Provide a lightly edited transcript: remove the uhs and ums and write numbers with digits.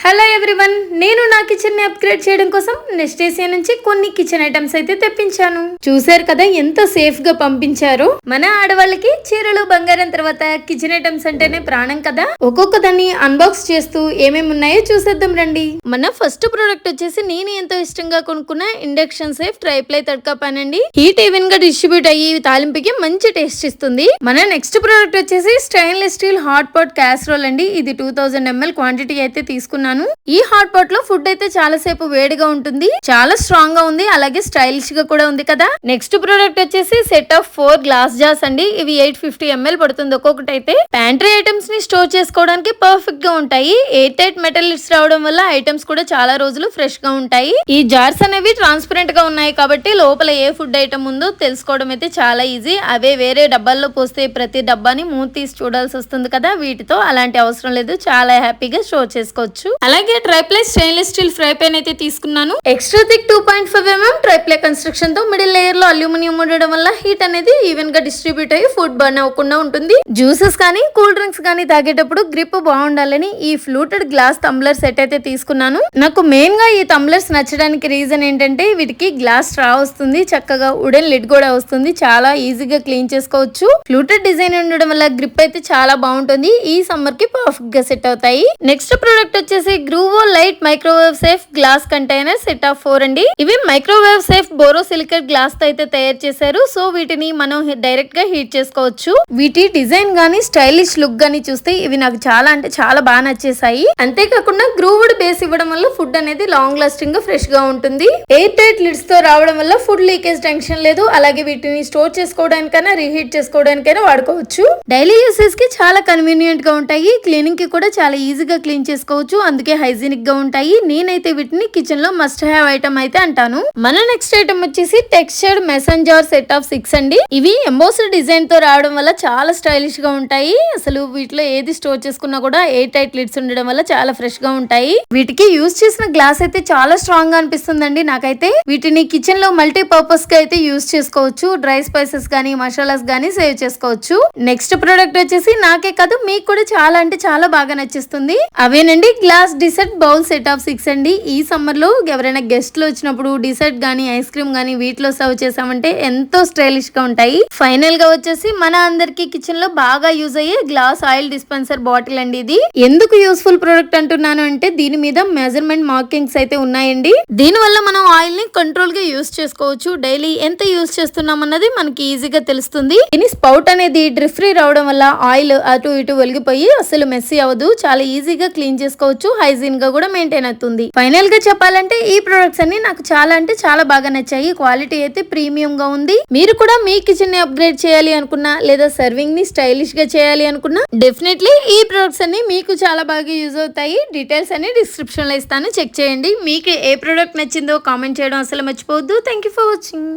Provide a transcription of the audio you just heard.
Hello everyone, నేను నా kitchen ని అప్గ్రేడ్ చేయడం కోసం నెక్స్ట్ ఏసియా నుంచి కొన్ని కిచెన్ ఐటమ్స్ అయితే తెప్పించాను. చూసారు కదా ఎంత సేఫ్ గా పంపించారు. మన ఆడవాళ్ళకి చీరలు బంగారం తర్వాత కిచెన్ ఐటమ్స్ అంటేనే ప్రాణం కదా. ఒక్కొక్క దాన్ని అన్బాక్స్ చేస్తూ ఏమేమి ఉన్నాయో చూసేద్దాం రండి. మన ఫస్ట్ ప్రోడక్ట్ వచ్చేసి నేను ఎంతో ఇష్టంగా కొనుక్కున్న induction safe triply tadka pan అండి. హీట్ ఈవెన్ గా డిస్ట్రిబ్యూట్ అయ్యి తాలింపుకి మంచి టేస్ట్ ఇస్తుంది. మన నెక్స్ట్ ప్రోడక్ట్ వచ్చేసి stainless steel hot pot casserole అండి. ఇది 2000 ml క్వాంటిటీ అయితే తీసుకున్నాను. ఈ హాట్ పాట్ లో ఫుడ్ అయితే చాలా సేపు వేడిగా ఉంటుంది, చాలా స్ట్రాంగ్ గా ఉంది, అలాగే స్టైలిష్ గా కూడా ఉంది కదా. నెక్స్ట్ ప్రోడక్ట్ వచ్చేసి సెట్ ఆఫ్ 4 గ్లాస్ జార్స్ అండి. ఇవి 850 ml పడుతుంది ఒక్కొక్కటి అయితే. ప్యాంట్రీ ఐటమ్స్ ని స్టోర్ చేసుకోవడానికి పర్ఫెక్ట్ గా ఉంటాయి. ఎయిర్ టైట్ మెటల్ లిడ్స్ రావడం వల్ల ఐటమ్స్ కూడా చాలా రోజులు ఫ్రెష్ గా ఉంటాయి. ఈ జార్స్ అనేవి ట్రాన్స్పరెంట్ గా ఉన్నాయి కాబట్టి లోపల ఏ ఫుడ్ ఐటమ్ ఉందో తెలుసుకోవడం అయితే చాలా ఈజీ. అవే వేరే డబ్బాల్లో పోస్తే ప్రతి డబ్బాని మూత తీసి చూడాల్సి వస్తుంది కదా. వీటితో అలాంటి అవసరం లేదు, చాలా హ్యాపీగా స్టోర్ చేసుకోవచ్చు. అలాగే triply stainless steel fry pan అయితే తీసుకున్నాను. Extra thick 2.5 mm triply construction తో మిడిల్ లేయర్ లో అల్యూమినియం ఉండడం వల్ల హీట్ అనేది ఈవెన్ గా డిస్ట్రిబ్యూట్ అయ్యి ఫుడ్ బర్న్ అవ్వకుండా ఉంటుంది. జ్యూసెస్ కానీ కూల్ డ్రింక్స్ కానీ తాగేటప్పుడు గ్రిప్ బాగుండాలని ఈ ఫ్లూటెడ్ గ్లాస్ టంబ్లర్ సెట్ అయితే తీసుకున్నాను. నాకు మెయిన్ గా ఈ టంబ్లర్స్ నచ్చడానికి రీజన్ ఏంటంటే వీటికి గ్లాస్ స్ట్రా వస్తుంది, చక్కగా వుడెన్ లిడ్ కూడా వస్తుంది, చాలా ఈజీగా క్లీన్ చేసుకోవచ్చు. ఫ్లూటెడ్ డిజైన్ ఉండడం వల్ల గ్రిప్ అయితే చాలా బాగుంటుంది. ఈ సమ్మర్ కి పర్ఫెక్ట్ గా సెట్ అవుతాయి. నెక్స్ట్ ప్రోడక్ట్ వచ్చేసి గ్రూవో light microwave safe glass container set of 4 అండి. ఇవి మైక్రోవేవ్ సేఫ్ బోరోసిలికేట్ గ్లాస్ తో అయితే తయారు చేశారు. సో వీటిని మనం డైరెక్ట్ గా హీట్ చేసుకోవచ్చు. వీటి డిజైన్ గానీ స్టైలిష్ లుక్ గానీ చూస్తే ఇవి నాకు చాలా అంటే చాలా బాగా నచ్చేసాయి. అంతేకాకుండా గ్రూవుడ్ బేస్ ఇవ్వడం వల్ల ఫుడ్ అనేది లాంగ్ లాస్టింగ్ గా ఫ్రెష్ గా ఉంటుంది. ఎయిర్ టైట్ లిడ్స్ తో రావడం వల్ల ఫుడ్ లీకేజ్ టెన్షన్ లేదు. అలాగే వీటిని స్టోర్ చేసుకోవడానికైనా రీహీట్ చేసుకోవడానికైనా వాడుకోవచ్చు. డైలీ యూసేజ్ కి చాలా కన్వీనియంట్ గా ఉంటాయి. క్లీనింగ్ కి కూడా చాలా ఈజీగా క్లీన్ చేసుకోవచ్చు, అందుకే హైజీనిక్ గా ఉంటాయి. నేనైతే వీటిని కిచెన్ లో మస్ట్ హ్యావ్ ఐటమ్ అయితే అంటాను. మన నెక్స్ట్ ఐటమ్ వచ్చేసి textured mason jar set of 6 అండి. ఇవి ఎంబోస్డ్ డిజైన్ తో రావడం వల్ల చాలా స్టైలిష్ గా ఉంటాయి. అసలు వీటిలో ఏది స్టోర్ చేసుకున్నా కూడా ఎయిర్ టైట్ లిడ్స్ ఉండడం వల్ల చాలా ఫ్రెష్ గా ఉంటాయి. వీటికి యూజ్ చేసిన గ్లాస్ అయితే చాలా స్ట్రాంగ్ గా అనిపిస్తుందండి నాకైతే. వీటిని కిచెన్ లో మల్టీ పర్పస్ గా అయితే యూజ్ చేసుకోవచ్చు. డ్రై స్పైసెస్ గానీ మసాలాస్ గానీ సేవ్ చేసుకోవచ్చు. నెక్స్ట్ ప్రోడక్ట్ వచ్చేసి నాకే కాదు మీకు కూడా చాలా అంటే చాలా బాగా నచ్చేస్తుంది. అవేనండి glass dessert bowl set of 6 అండి. ఈ సమ్మర్ లో ఎవరైనా గెస్ట్లు వచ్చినప్పుడు డిసర్ట్ గానీ ఐస్ క్రీమ్ గానీ వీటిలో సర్వ్ చేసామంటే ఎంతో స్టైలిష్ గా ఉంటాయి. ఫైనల్ గా వచ్చేసి మన అందరికి కిచెన్ లో బాగా యూజ్ అయ్యే గ్లాస్ ఆయిల్ డిస్పెన్సర్ బాటిల్ అండి. ఇది ఎందుకు యూస్ఫుల్ ప్రోడక్ట్ అంటున్నాను అంటే దీని మీద మెజర్మెంట్ మార్కింగ్స్ అయితే ఉన్నాయండి. దీని వల్ల మనం ఆయిల్ ని కంట్రోల్ గా యూజ్ చేసుకోవచ్చు. డైలీ ఎంత యూజ్ చేస్తున్నాం అన్నది మనకి ఈజీగా తెలుస్తుంది. దీని స్పౌట్ అనేది డ్రిప్ ఫ్రీ రావడం వల్ల ఆయిల్ అటు ఇటు వెలిగిపోయి అసలు మెస్సీ అవ్వదు, చాలా ఈజీగా క్లీన్ చేసుకోవచ్చు, హైజీన్ గా కూడా మెయింటైన్ అవుతుంది. ఫైనల్ గా చెప్పాలంటే ఈ ప్రొడక్ట్స్ అన్ని నాకు చాలా అంటే చాలా బాగా నచ్చాయి. క్వాలిటీ అయితే ప్రీమియం గా ఉంది. మీరు కూడా మీ కిచెన్ ని అప్గ్రేడ్ చేయాలి అనుకున్నా లేదా సర్వింగ్ ని స్టైలిష్ గా చేయాలి అనుకున్నా డెఫినెట్లీ ఈ ప్రొడక్ట్స్ అన్ని మీకు చాలా బాగా యూజ్ అవుతాయి. డీటెయిల్స్ అన్ని డిస్క్రిప్షన్ లో ఇస్తాను, చెక్ చేయండి. మీకు ఏ ప్రొడక్ట్ నచ్చిందో కామెంట్ చేయడం అసలు మర్చిపోవద్దు. Thank you for watching.